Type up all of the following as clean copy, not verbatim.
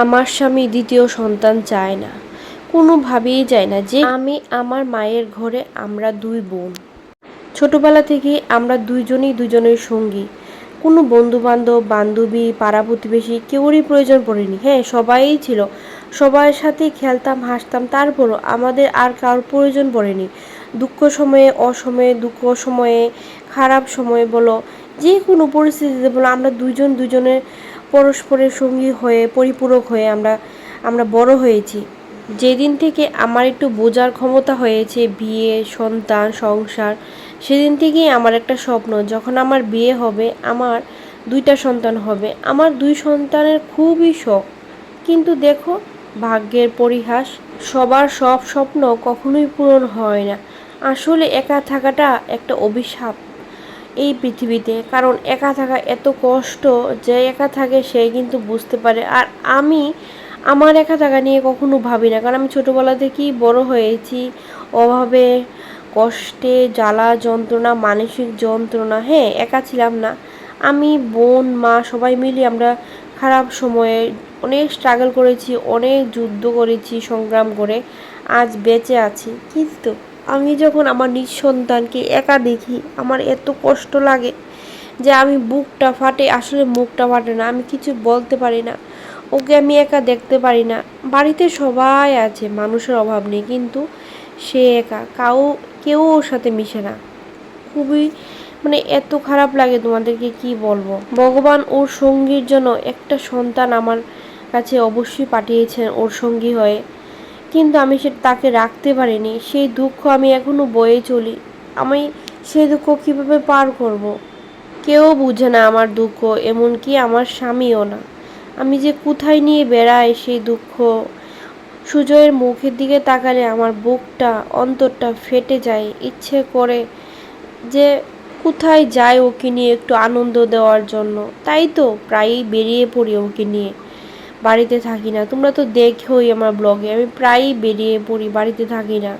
আমার স্বামী দ্বিতীয় সন্তান চায় না, কোনোভাবেই চায় না। যে আমি আমার মায়ের ঘরে আমরা দুই বোন, ছোটবেলা থেকেই আমরা দুইজনই দুজনের সঙ্গী। কোনো বন্ধুবান্ধব বান্ধবী পাড়া প্রতিবেশী কেউরই প্রয়োজন পড়েনি। হ্যাঁ, সবাই ছিল, সবার সাথেই খেলতাম হাসতাম, তারপরও আমাদের আর কারোর প্রয়োজন পড়েনি। দুঃখ সময়ে অসময়ে, দুঃখ সময়ে খারাপ সময়ে বলো, যে কোনো পরিস্থিতিতে বলো, আমরা দুইজন দুজনের পরস্পরের সঙ্গী হয়ে পরিপূরক হয়ে আমরা বড় হয়েছি। যেদিন থেকে আমার একটু বোঝার ক্ষমতা হয়েছে, বিয়ে সন্তান সংসার, সেদিন থেকেই আমার একটা স্বপ্ন, যখন আমার বিয়ে হবে আমার দুইটা সন্তান হবে। আমার দুই সন্তানের খুবই শখ, কিন্তু দেখো ভাগ্যের পরিহাস, সবার সব স্বপ্ন কখনোই পূরণ হয় না। আসলে একা থাকাটা একটা অভিশাপ এই পৃথিবীতে, কারণ একা থাকা এত কষ্ট, যে একা থাকে সে কিন্তু বুঝতে পারে। আর আমি আমার একা থাকা নিয়ে কখনো ভাবি না, কারণ আমি ছোটোবেলা থেকেই বড় হয়েছি অভাবে, কষ্টে, জ্বালা যন্ত্রণা, মানসিক যন্ত্রণা। হ্যাঁ, একা ছিলাম না, আমি বোন মা সবাই মিলে আমরা খারাপ সময়ে অনেক স্ট্রাগল করেছি, অনেক যুদ্ধ করেছি, সংগ্রাম করে আজ বেঁচে আছি। কিন্তু আমি যখন আমার নিজ সন্তানকে একা দেখি আমার এত কষ্ট লাগে যে আমি বুকটা ফাটে, আসলে মুখটা ফাটে না, আমি কিছু বলতে পারি না। ওকে আমি একা দেখতে পারি না। বাড়িতে সবাই আছে, মানুষের অভাব নেই, কিন্তু সে একা, কেউ ওর সাথে মিশে না। খুবই এত খারাপ লাগে, তোমাদেরকে কি বলবো। ভগবান ওর সঙ্গীর জন্য একটা সন্তান আমার কাছে অবশ্যই পাঠিয়েছেন ওর সঙ্গী হয়ে, কিন্তু আমি তাকে রাখতে পারিনি। সেই দুঃখ আমি এখনো বয়ে চলি। আমি সেই দুঃখ কিভাবে পার করব। কেউ বুঝে না আমার দুঃখ, এমনকি আমার স্বামীও না। আমি যে কোথায় নিয়ে বেড়াই সেই দুঃখ, সুজয়ের মুখের দিকে তাকালে আমার বুকটা অন্তরটা ফেটে যায়। ইচ্ছে করে যে কোথায় যায় ওকে নিয়ে একটু আনন্দ দেওয়ার জন্য, তাই তো প্রায়ই বেরিয়ে পড়ি ওকে নিয়ে। বাড়িতে থাকি না, তোমরা তো দেখোই আমার ব্লগে, আমি প্রায়ই বেরিয়ে পড়ি, বাড়িতে থাকি না,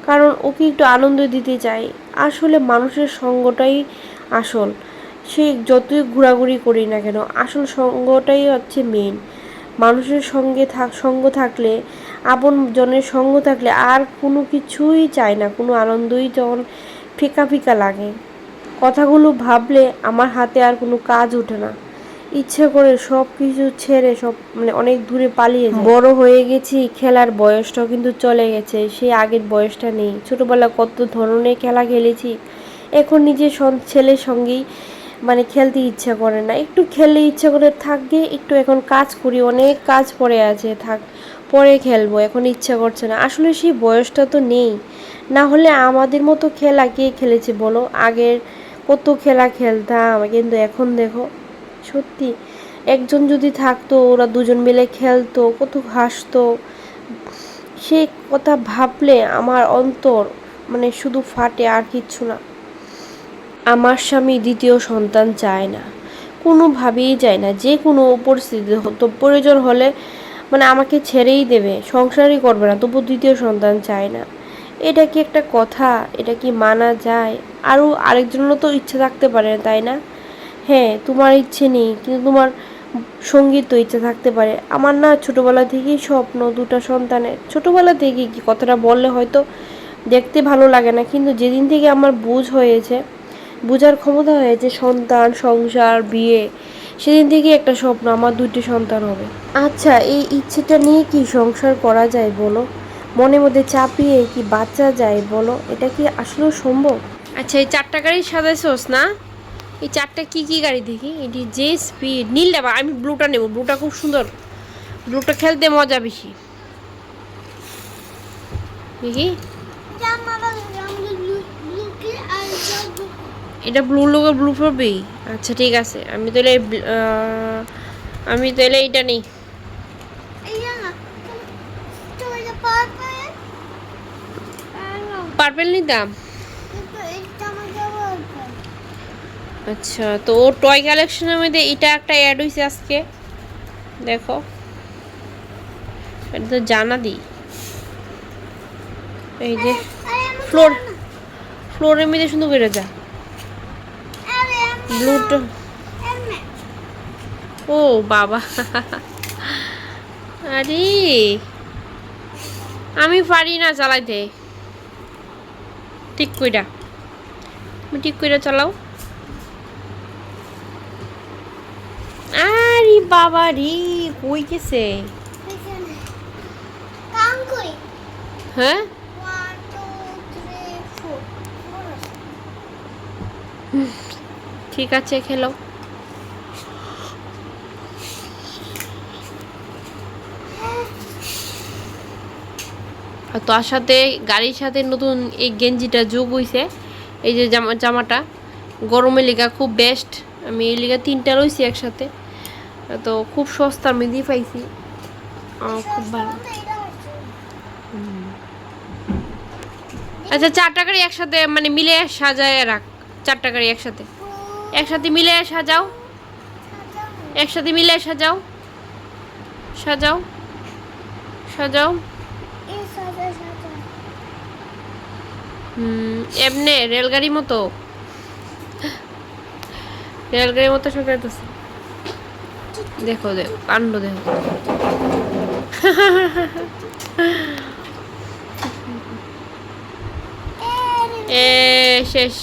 কারণ ওকে একটু আনন্দ দিতে চাই। আসলে মানুষের সঙ্গটাই আসল, সে যতই ঘোরাঘুরি করি না কেন, আসল সঙ্গটাই হচ্ছে মেন। মানুষের সঙ্গ থাকলে, আপন জনের সঙ্গ থাকলে আর কোনো কিছুই চাই না, কোনো আনন্দই যখন ফিকা ফিকা লাগে। কথাগুলো ভাবলে আমার হাতে আর কোনো কাজ ওঠে না, ইচ্ছে করে সব কিছু ছেড়ে সব অনেক দূরে পালিয়ে যাই। বড় হয়ে গেছি, খেলার বয়সটাও কিন্তু চলে গেছে, সেই আগের বয়সটা নেই। ছোটবেলা কত ধরনের খেলা খেলেছি, এখন নিজের ছেলের সঙ্গেই খেলতে ইচ্ছা করে না। একটু খেললে ইচ্ছা করে থাকবে, একটু এখন কাজ করি, অনেক কাজ পড়ে আছে, থাক পরে খেলবো, এখন ইচ্ছা করছে না। আসলে সেই বয়সটা তো নেই, না হলে আমাদের মতো খেলা কে খেলেছে বলো। আগের কত খেলা খেলতাম, কিন্তু এখন দেখো, সত্যি একজন যদি থাকতো, ওরা দুজন মিলে খেলতো, কত হাসতো, সে কথা ভাবলে আমার অন্তর শুধু ফাটে, আর কিচ্ছু না। আমার স্বামী দ্বিতীয় সন্তান চায় না, কোনোভাবেই চায় না। যে কোনো পরিস্থিতিতে হতো, প্রয়োজন হলে আমাকে ছেড়েই দেবে, সংসারই করবে না, তবু দ্বিতীয় সন্তান চায় না। এটা কি একটা কথা? এটা কি মানা যায়? আরেকজনেরও তো ইচ্ছে থাকতে পারে, তাই না? হ্যাঁ, তোমার ইচ্ছে নেই, কিন্তু তোমার সঙ্গীর তো ইচ্ছে থাকতে পারে। আমার না ছোটোবেলা থেকেই স্বপ্ন দুটা সন্তানের, ছোটোবেলা থেকেই, কি কথাটা বললে হয়তো দেখতে ভালো লাগে না, কিন্তু যেদিন থেকে আমার বোঝার ক্ষমতা হয়েছে, সন্তান সংসার বিয়ে, সেদিন থেকে একটা স্বপ্ন আমার দুটি সন্তান হবে। আচ্ছা, এই ইচ্ছেটা নিয়ে কি সংসার করা যায় বলো? মনের মধ্যে চাপিয়ে কি বাচ্চা যায় বলো? এটা কি আসলে সম্ভব? আচ্ছা, এই চারটা গাড়ি সাজাইছোস না? এই চারটা কি কি গাড়ি দেখি? এটি যে স্পিড, নীলটা বা আমি ব্লুটা নেব, ব্লুটা খুব সুন্দর, ব্লুটা খেলতে মজা বেশি। দেখি এটা ব্লু লোগো, ব্লু পড়বেই। আচ্ছা ঠিক আছে, আমি তাহলে এইটা নেই। পার্পেল নিতাম। আচ্ছা, তো ও টয় কালেকশনের মধ্যে এটা একটা অ্যাড হয়েছে আজকে, দেখো, এটা তো জানা দিই। এই যে ফ্লোরের মধ্যে সুন্দর করে যা ব্লুটা। ও বাবা, আরে আমি পারি না চালাইতে। ঠিক কইরা তুমি ঠিক কইরা চালাও। আরে বাবা রে, কই গেছে? হ্যাঁ ঠিক আছে, খেলো। আর তার সাথে গাড়ির সাথে নতুন এই গেঞ্জিটা যোগ হইছে, এই যে জামাটা গরমের লিগা খুব বেস্ট। আমি এই লিগা 3টা লইছি একসাথে, তো খুব সস্তার মধ্যে পাইছি, খুব ভালো। আচ্ছা 4টা গাড়ি একসাথে মানে মিলে সাজায় রাখ, 4টা গাড়ি একসাথে একসাথে মিলে সাজাও, একসাথে মিলে সাজাও, সাজাও সাজাও। এমনে রেলগাড়ির মতো, রেলগাড়ির মতো সাজাইতেছে। দেখো দেখো কাণ্ড দেখো। শেষ।